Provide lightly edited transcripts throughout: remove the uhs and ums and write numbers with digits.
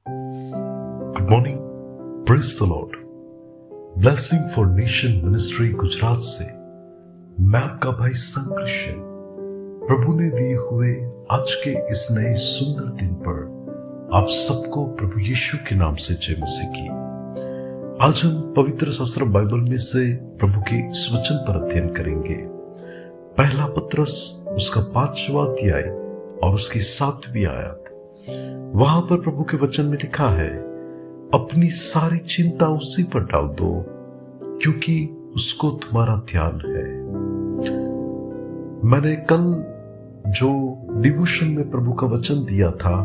Good morning, praise the Lord. Blessing for nation ministry Gujarat से मैं आपका भाई संत क्रिश्चियन प्रभु ने दिए हुए आज के इस नए सुंदर दिन पर आप सबको प्रभु यीशु के नाम से जय मसीह की। आज हम पवित्र शास्त्र बाइबल में से प्रभु के इस वचन पर अध्ययन करेंगे। पहला पत्रस उसका 5वां अध्याय और उसकी 7वीं आयत। वहां पर प्रभु के वचन में लिखा है, अपनी सारी चिंता उसी पर डाल दो क्योंकि उसको तुम्हारा ध्यान है। मैंने कल जो डिवोशन में प्रभु का वचन दिया था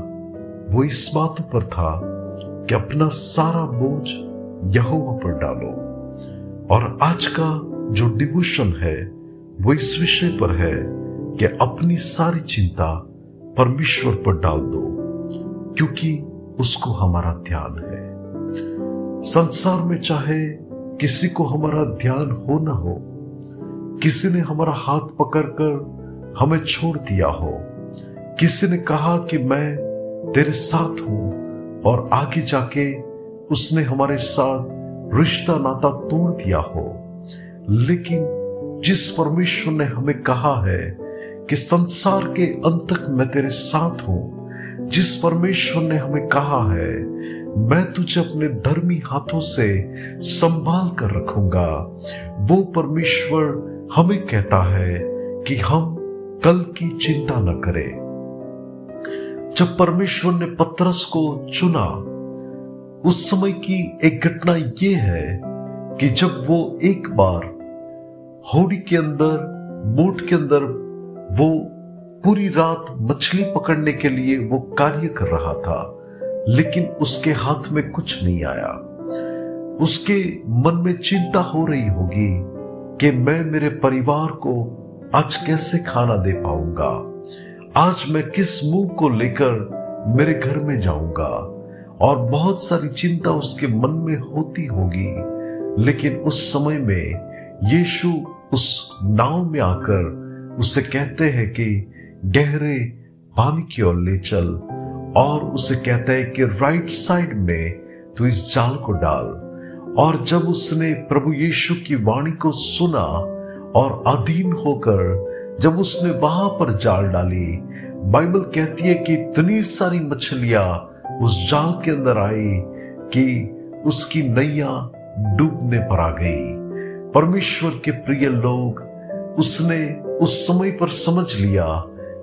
वो इस बात पर था कि अपना सारा बोझ यहोवा पर डालो, और आज का जो डिवोशन है वो इस विषय पर है कि अपनी सारी चिंता परमेश्वर पर डाल दो क्योंकि उसको हमारा ध्यान है। संसार में चाहे किसी को हमारा ध्यान हो ना हो, किसी ने हमारा हाथ पकड़कर हमें छोड़ दिया हो, किसी ने कहा कि मैं तेरे साथ हूं और आगे जाके उसने हमारे साथ रिश्ता नाता तोड़ दिया हो, लेकिन जिस परमेश्वर ने हमें कहा है कि संसार के अंत तक मैं तेरे साथ हूं, जिस परमेश्वर ने हमें कहा है मैं तुझे अपने धर्मी हाथों से संभाल कर रखूंगा, वो परमेश्वर हमें कहता है कि हम कल की चिंता न करें। जब परमेश्वर ने पतरस को चुना, उस समय की एक घटना ये है कि जब वो एक बार होड़ी के अंदर, बोट के अंदर, वो पूरी रात मछली पकड़ने के लिए वो कार्य कर रहा था, लेकिन उसके हाथ में कुछ नहीं आया। उसके मन में चिंता हो रही होगी कि मैं मेरे परिवार को आज कैसे खाना दे पाऊंगा, आज मैं किस मुंह को लेकर मेरे घर में जाऊंगा, और बहुत सारी चिंता उसके मन में होती होगी। लेकिन उस समय में यीशु उस नाव में आकर उसे कहते हैं कि गहरे पानी की ओर ले चल, और उसे कहता है कि राइट साइड में तू इस जाल को डाल। और जब उसने प्रभु यीशु की वाणी को सुना और अधीन होकर जब उसने वहां पर जाल डाली, बाइबल कहती है कि इतनी सारी मछलियां उस जाल के अंदर आई कि उसकी नैया डूबने पर आ गई। परमेश्वर के प्रिय लोग, उसने उस समय पर समझ लिया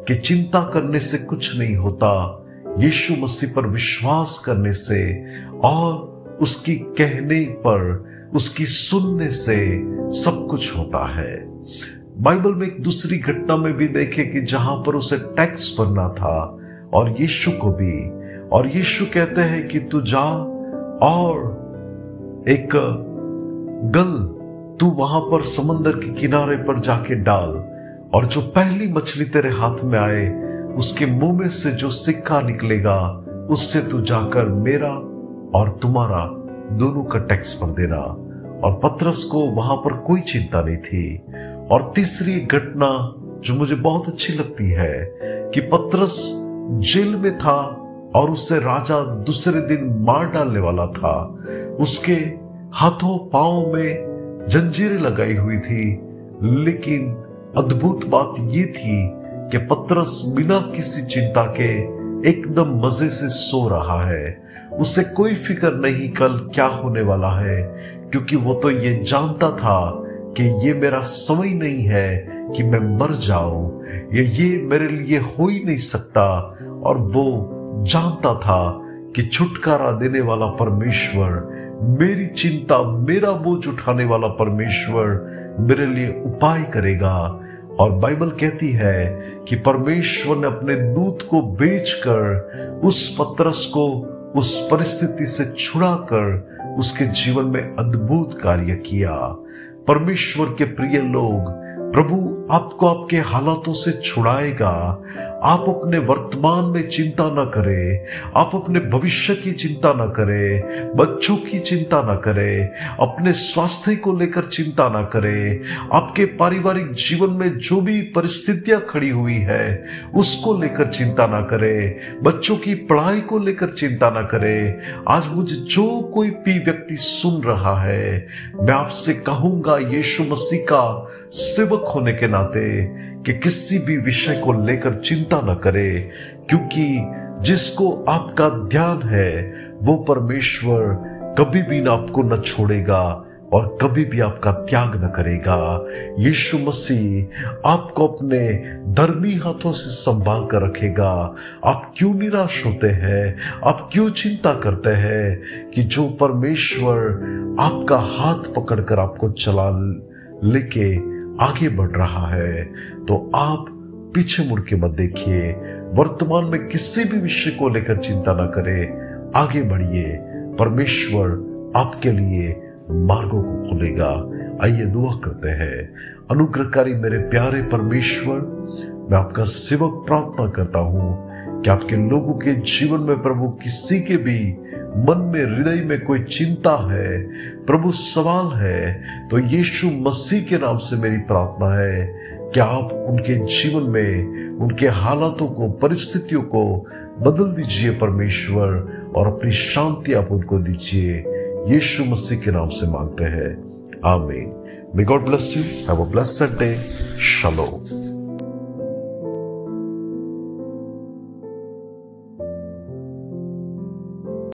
कि चिंता करने से कुछ नहीं होता, यीशु मसीह पर विश्वास करने से और उसकी कहने पर, उसकी सुनने से सब कुछ होता है। बाइबल में एक दूसरी घटना में भी देखे कि जहां पर उसे टैक्स भरना था और यीशु को भी, और यीशु कहते हैं कि तू जा और एक गल तू वहां पर समंदर के किनारे पर जाके डाल, और जो पहली मछली तेरे हाथ में आए उसके मुंह में से जो सिक्का निकलेगा उससे तू जाकर मेरा और तुम्हारा दोनों का टैक्स भर देना। और पतरस को वहां पर कोई चिंता नहीं थी। और तीसरी घटना जो मुझे बहुत अच्छी लगती है कि पतरस जेल में था और उससे राजा दूसरे दिन मार डालने वाला था। उसके हाथों पांव में जंजीरें लगाई हुई थी, लेकिन अद्भुत बात यह थी कि पतरस बिना किसी चिंता के एकदम मजे से सो रहा है। उसे कोई फिक्र नहीं कल क्या होने वाला है, क्योंकि वो तो ये जानता था कि ये मेरा समय नहीं है कि मैं मर जाऊं, ये मेरे लिए हो ही नहीं सकता। और वो जानता था कि छुटकारा देने वाला परमेश्वर, मेरी चिंता, मेरा बोझ उठाने वाला परमेश्वर मेरे लिए उपाय करेगा। और बाइबल कहती है कि परमेश्वर ने अपने दूत को भेजकर उस पतरस को उस परिस्थिति से छुड़ाकर उसके जीवन में अद्भुत कार्य किया। परमेश्वर के प्रिय लोग, प्रभु आपको आपके हालातों से छुड़ाएगा, आप अपने वर्तमान में चिंता ना करें, आप अपने भविष्य की चिंता ना करें, बच्चों की चिंता ना करें, अपने स्वास्थ्य को लेकर चिंता ना करें, आपके पारिवारिक जीवन में जो भी परिस्थितियां खड़ी हुई है उसको लेकर चिंता ना करें, बच्चों की पढ़ाई को लेकर चिंता ना करें। आज मुझे जो कोई भी व्यक्ति सुन रहा है, मैं आपसे कहूंगा यीशु मसीह का सेवक होने के नाते कि किसी भी विषय को लेकर चिंता न करे, क्योंकि जिसको आपका ध्यान है वो परमेश्वर कभी भी ना आपको न छोड़ेगा और कभी भी आपका त्याग न करेगा। यीशु मसीह आपको अपने धर्मी हाथों से संभाल कर रखेगा। आप क्यों निराश होते हैं, आप क्यों चिंता करते हैं कि जो परमेश्वर आपका हाथ पकड़कर आपको चला लेके आगे बढ़ रहा है, तो आप पीछे मुड़ के मत देखिए। वर्तमान में किसी भी विषय को लेकर चिंता ना करें, आगे बढ़िए। परमेश्वर आपके लिए मार्गों को खोलेगा। आइए दुआ करते हैं। अनुग्रहकारी मेरे प्यारे परमेश्वर, मैं आपका सेवक प्रार्थना करता हूं कि आपके लोगों के जीवन में प्रभु किसी के भी मन में, हृदय में कोई चिंता है, प्रभु सवाल है, तो यीशु मसीह के नाम से मेरी प्रार्थना है कि आप उनके जीवन में उनके हालातों को, परिस्थितियों को बदल दीजिए परमेश्वर, और अपनी शांति आप उनको दीजिए। यीशु मसीह के नाम से मांगते हैं, आमीन। May God bless you. Have a blessed day. Shalom.